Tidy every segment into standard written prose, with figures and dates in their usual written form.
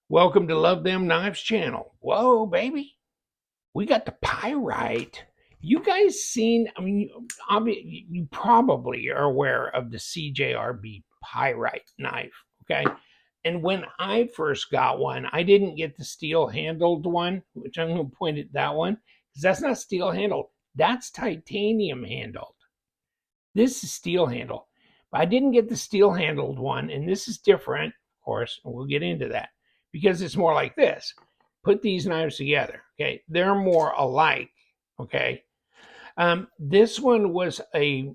Welcome to Love Them Knives channel. Whoa, baby. We got the pyrite. You guys seen, you probably are aware of the CJRB pyrite knife, okay? And when I first got one, I didn't get the steel handled one, which I'm going to point at that one, because that's not steel handled. That's titanium handled. This is steel handled. But I didn't get the steel handled one, and this is different, of course, and we'll get into that because it's more like this. Put these knives together, okay? They're more alike, okay? This one was a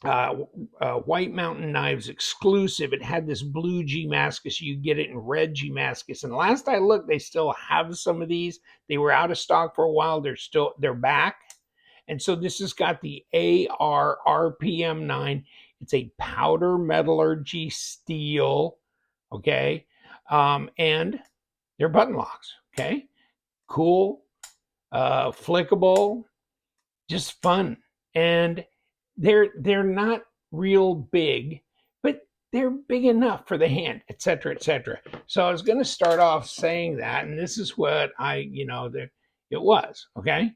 White Mountain Knives exclusive. It had this blue Damascus. You get it in red Damascus. And last I looked, they still have some of these. They were out of stock for a while. They're back. And so this has got the AR RPM 9. It's a powder metallurgy steel, okay? And they're button locks, okay? Cool, flickable, just fun. And they're not real big, but they're big enough for the hand, etc., etc. So I was going to start off saying that, and this is what it was, okay?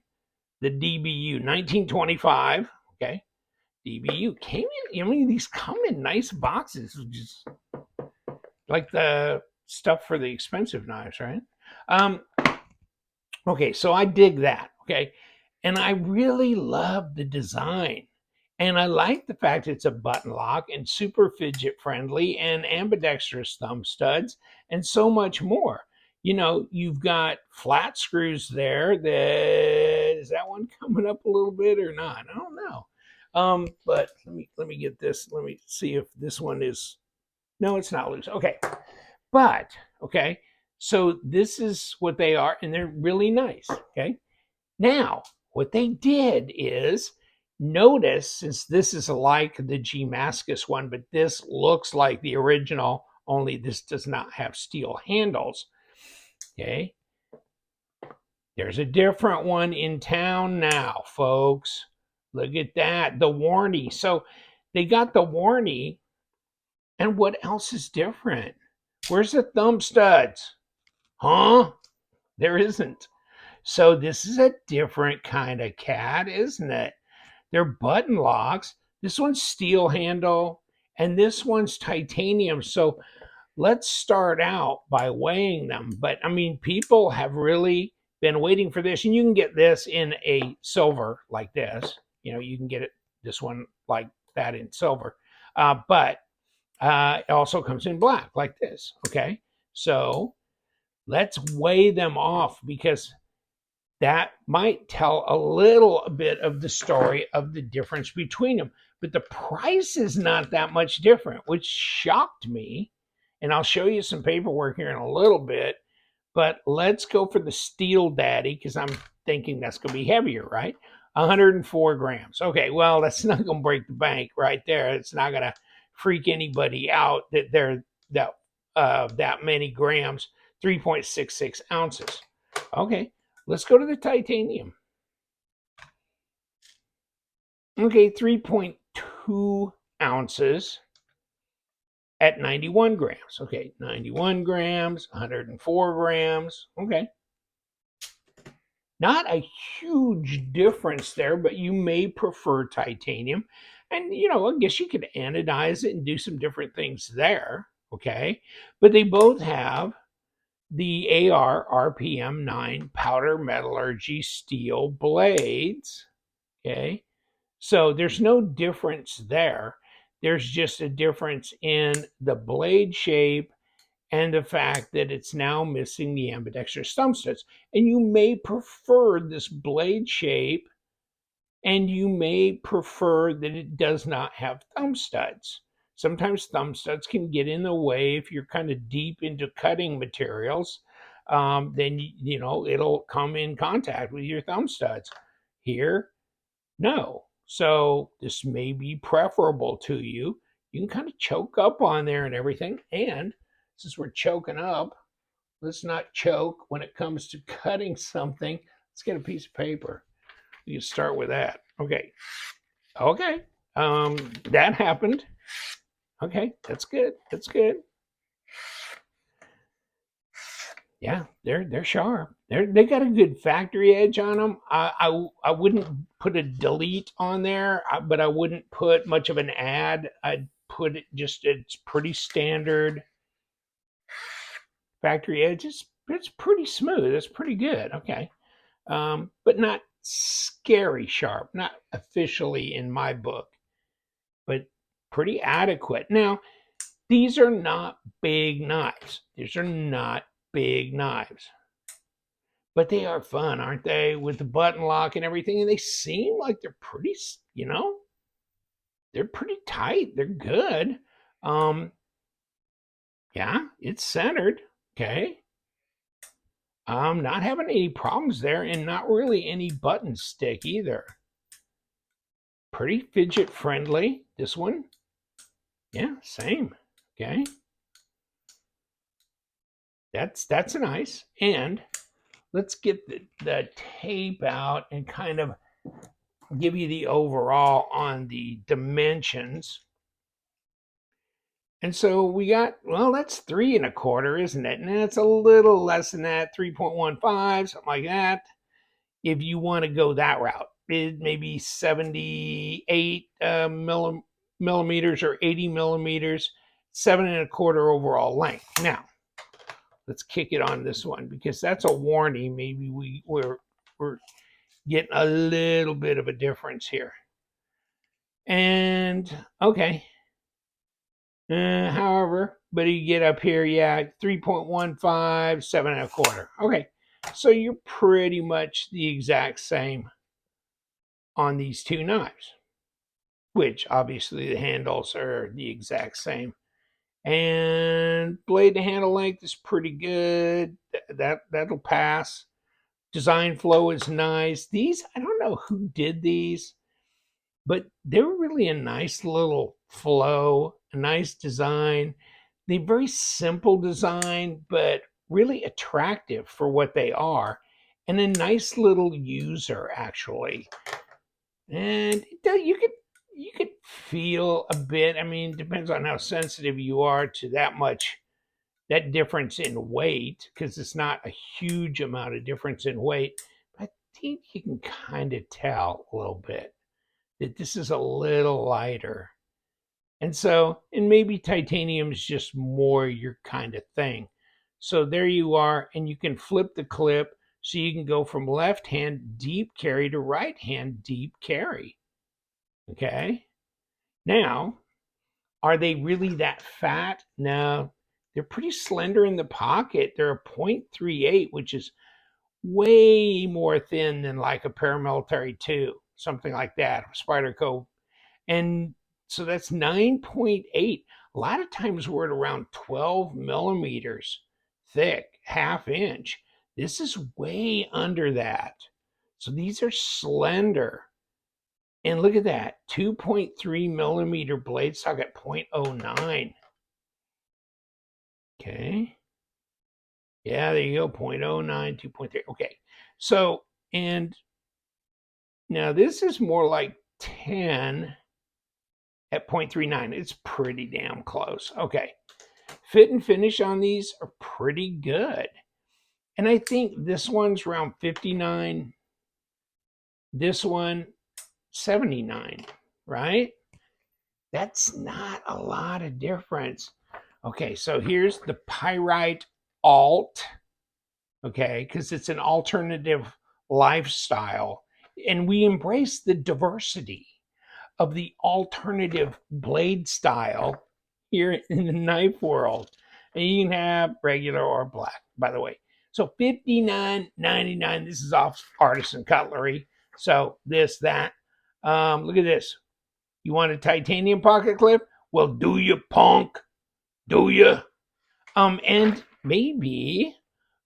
The DBU 1925, okay? DBU came in, these come in nice boxes, just like the stuff for the expensive knives, right? Okay, so I dig that, okay? And I really love the design. And I like the fact it's a button lock and super fidget friendly and ambidextrous thumb studs and so much more. You've got flat screws there. Is that one coming up a little bit or not? I don't know. But let me get this. Let me see if this one is. No, it's not loose. Okay, but okay. So this is what they are, and they're really nice. Okay. Now, what they did is notice, since this is like the Damascus one, but this looks like the original, only this does not have steel handles. Okay. There's a different one in town now, folks. Look at that. The Warnie. So they got the Warnie. And what else is different? Where's the thumb studs? Huh? There isn't. So this is a different kind of cat, isn't it? They're button locks. This one's steel handle, and this one's titanium. So let's start out by weighing them. But I mean, people have really been waiting for this, and you can get this in a silver like this. You can get this one like that in silver, but it also comes in black like this. Okay, so let's weigh them off because that might tell a little bit of the story of the difference between them. But the price is not that much different, which shocked me. And I'll show you some paperwork here in a little bit. But let's go for the Steel Daddy because I'm thinking that's going to be heavier, right? 104 grams. Okay, well, that's not going to break the bank right there. It's not going to freak anybody out that they're that many grams, 3.66 ounces. Okay, let's go to the titanium. Okay, 3.2 ounces at 91 grams. Okay, 91 grams, 104 grams. Okay. Not a huge difference there, but you may prefer titanium. And, I guess you could anodize it and do some different things there. Okay. But they both have the AR RPM 9 powder metallurgy steel blades. Okay. So there's no difference there. There's just a difference in the blade shape and the fact that it's now missing the ambidextrous thumb studs. And you may prefer this blade shape, and you may prefer that it does not have thumb studs. Sometimes thumb studs can get in the way if you're kind of deep into cutting materials. Then it'll come in contact with your thumb studs. Here, no. So this may be preferable to you. You can kind of choke up on there and everything. And since we're choking up, let's not choke when it comes to cutting something. Let's get a piece of paper. You can start with that. Okay. Okay. That happened. Okay, that's good. That's good. Yeah, they're sharp. They got a good factory edge on them. I wouldn't put a delete on there, but I wouldn't put much of an add. I'd put it just it's pretty standard factory edge. It's pretty smooth. It's pretty good. Okay, but not scary sharp. Not officially in my book, but pretty adequate. Now these are not big knives. These are not big knives. But they are fun, aren't they? With the button lock and everything. And they seem like they're pretty, they're pretty tight. They're good. Um, yeah, it's centered. Okay. Not having any problems there and not really any button stick either. Pretty fidget friendly. This one. Yeah, same. Okay. That's nice. And let's get the tape out and kind of give you the overall on the dimensions. And so we got, well, that's 3¼ isn't it? And that's a little less than that, 3.15, something like that. If you want to go that route, it may be 78 millimeters or 80 millimeters, 7¼ overall length. Now, let's kick it on this one because that's a warning. Maybe we're getting a little bit of a difference here. And okay. However, but you get up here, yeah, 3.15, 7¼ Okay. So you're pretty much the exact same on these two knives, which obviously the handles are the exact same. And blade to handle length is pretty good. That'll pass. Design flow is nice. These, I don't know who did these, but they're really a nice little flow, a nice design. They're very simple design, but really attractive for what they are, and a nice little user actually. And you could feel a bit. I mean, depends on how sensitive you are to that difference in weight, because it's not a huge amount of difference in weight. But I think you can kind of tell a little bit that this is a little lighter. And so, and maybe titanium is just more your kind of thing. So there you are, and you can flip the clip so you can go from left hand deep carry to right hand deep carry. Okay. Now, are they really that fat? No, they're pretty slender in the pocket. They're a 0.38, which is way more thin than like a paramilitary 2, something like that, Spyderco. And so that's 9.8. A lot of times we're at around 12 millimeters thick, ½ inch. This is way under that. So these are slender. And look at that, 2.3 millimeter blade stock at 0.09. Okay. Yeah, there you go, 0.09, 2.3. Okay. So, and now this is more like 10 at 0.39. It's pretty damn close. Okay. Fit and finish on these are pretty good. And I think this one's around 59. This one, 79, right? That's not a lot of difference. Okay, so here's the Pyrite Alt, okay, because it's an alternative lifestyle. And we embrace the diversity of the alternative blade style here in the knife world. And you can have regular or black, by the way. So $59.99. This is off Artisan Cutlery. So this, that. Look at this. You want a titanium pocket clip? Well, do you, punk? Do you? And maybe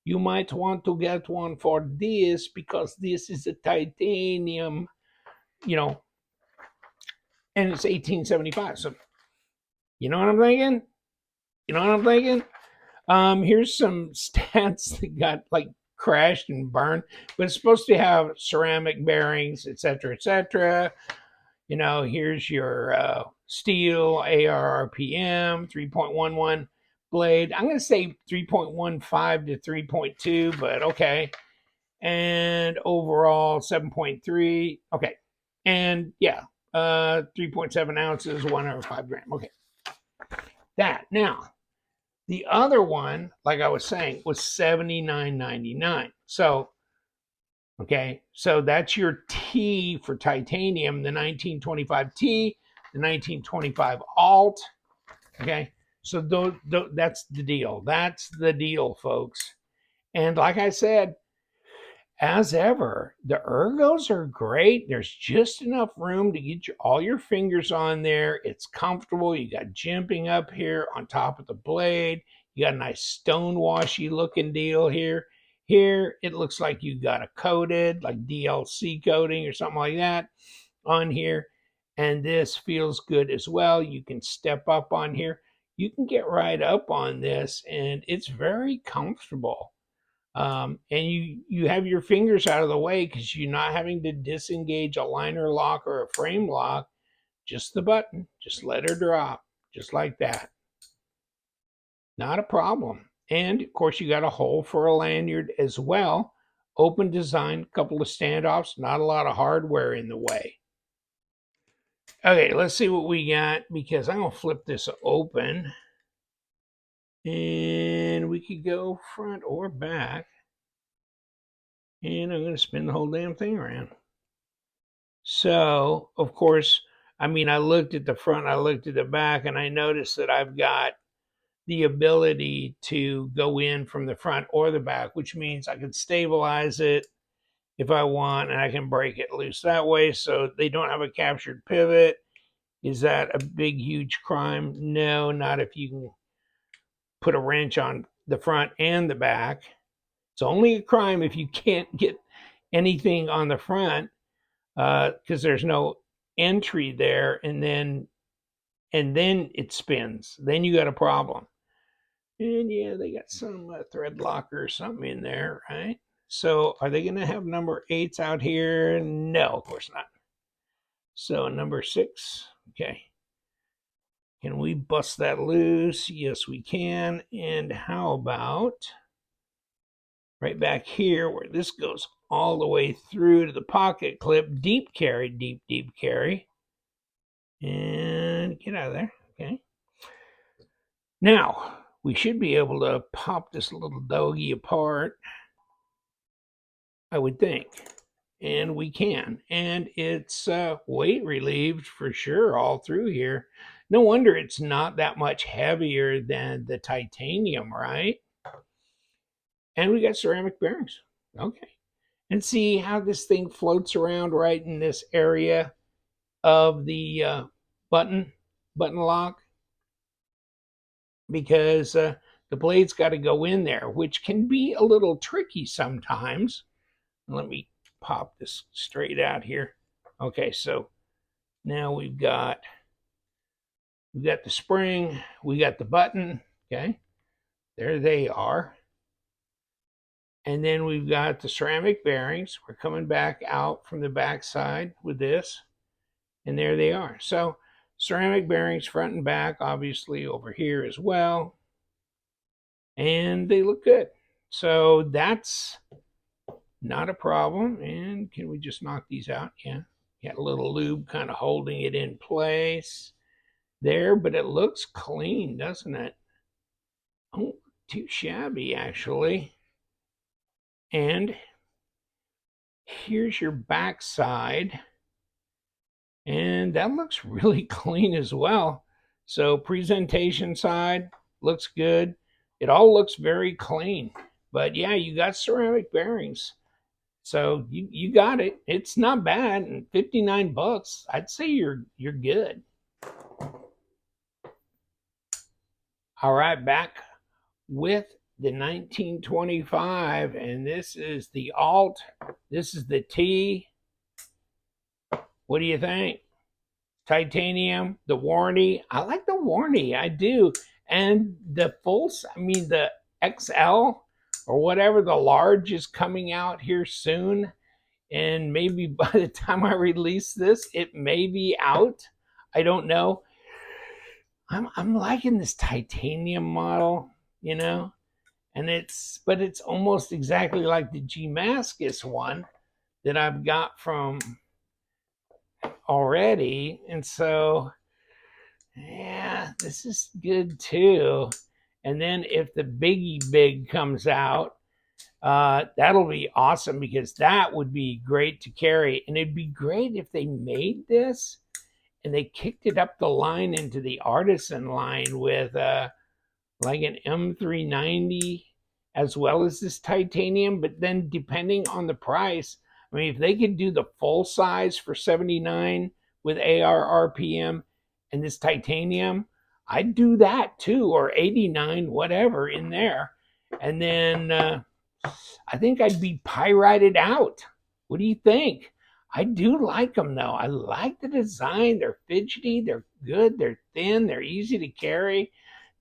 you might want to get one for this because this is a titanium, and it's 1875. So, you know what I'm thinking? Here's some stats that got like crashed and burned, but it's supposed to have ceramic bearings, etc., etc. Here's your steel ARRPM 3.11, blade. I'm going to say 3.15 to 3.2, but okay. And overall 7.3. Okay. And yeah, 3.7 ounces, 105 grams. Okay. That. Now, the other one, like I was saying, was $79.99. So, okay, so that's your T for titanium, the 1925 T, the 1925 Alt. Okay, so that's the deal. That's the deal, folks. And like I said, as ever, the ergos are great. There's just enough room to get all your fingers on there. It's comfortable. You got jimping up here on top of the blade. You got a nice stonewashy looking deal here. Here, it looks like you got a coated, like DLC coating or something like that on here. And this feels good as well. You can step up on here. You can get right up on this, and it's very comfortable. And you have your fingers out of the way because you're not having to disengage a liner lock or a frame lock. Just the button. Just let her drop. Just like that. Not a problem. And, of course, you got a hole for a lanyard as well. Open design, couple of standoffs. Not a lot of hardware in the way. Okay, let's see what we got because I'm going to flip this open. And we could go front or back. And I'm going to spin the whole damn thing around. So, of course, I mean, I looked at the front, I looked at the back, and I noticed that I've got the ability to go in from the front or the back, which means I can stabilize it if I want, and I can break it loose that way so they don't have a captured pivot. Is that a big, huge crime? No, not if you can put a wrench on the front and the back. It's only a crime if you can't get anything on the front because there's no entry there, and then it spins. Then you got a problem. And yeah, they got some thread locker or something in there, right? So are they going to have number 8s out here? No, of course not. So number 6, okay. Can we bust that loose? Yes, we can. And how about right back here where this goes all the way through to the pocket clip, deep carry, deep carry. And get out of there, okay. Now, we should be able to pop this little doggy apart, I would think. And we can. And it's weight relieved for sure all through here. No wonder it's not that much heavier than the titanium, right? And we got ceramic bearings. Okay. And see how this thing floats around right in this area of the button lock? Because the blade's got to go in there, which can be a little tricky sometimes. Let me pop this straight out here. Okay, so now we've got the spring, we got the button, okay? There they are. And then we've got the ceramic bearings. We're coming back out from the back side with this. And there they are. So ceramic bearings front and back, obviously over here as well. And they look good. So that's not a problem. And can we just knock these out? Yeah. Got a little lube kind of holding it in place there, but it looks clean, doesn't it? Oh, too shabby, actually. And here's your back side. And that looks really clean as well. So presentation side looks good. It all looks very clean. But yeah, you got ceramic bearings. So you got it. It's not bad. And $59, I'd say you're good. All right, back with the 1925, and this is the Alt. This is the T. What do you think? Titanium, the warranty. I like the warranty. I do. And the the XL or whatever, the large is coming out here soon. And maybe by the time I release this, it may be out. I don't know. I'm liking this titanium model, you know, and but it's almost exactly like the Damascus one that I've got from already. And so, yeah, this is good too. And then if the Biggie Big comes out, that'll be awesome because that would be great to carry. And it'd be great if they made this and they kicked it up the line into the artisan line with like an M390 as well as this titanium. But then depending on the price, I mean, if they could do the full size for 79 with AR RPM and this titanium, I'd do that too, or 89, whatever in there. And then I think I'd be pyrited out. What do you think? I do like them though. I like the design. They're fidgety, they're good, they're thin, they're easy to carry,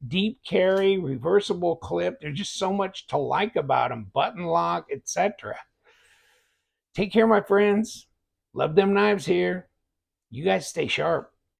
deep carry, reversible clip. There's just so much to like about them. Button lock, etc. Take care, my friends. Love them knives here. You guys stay sharp.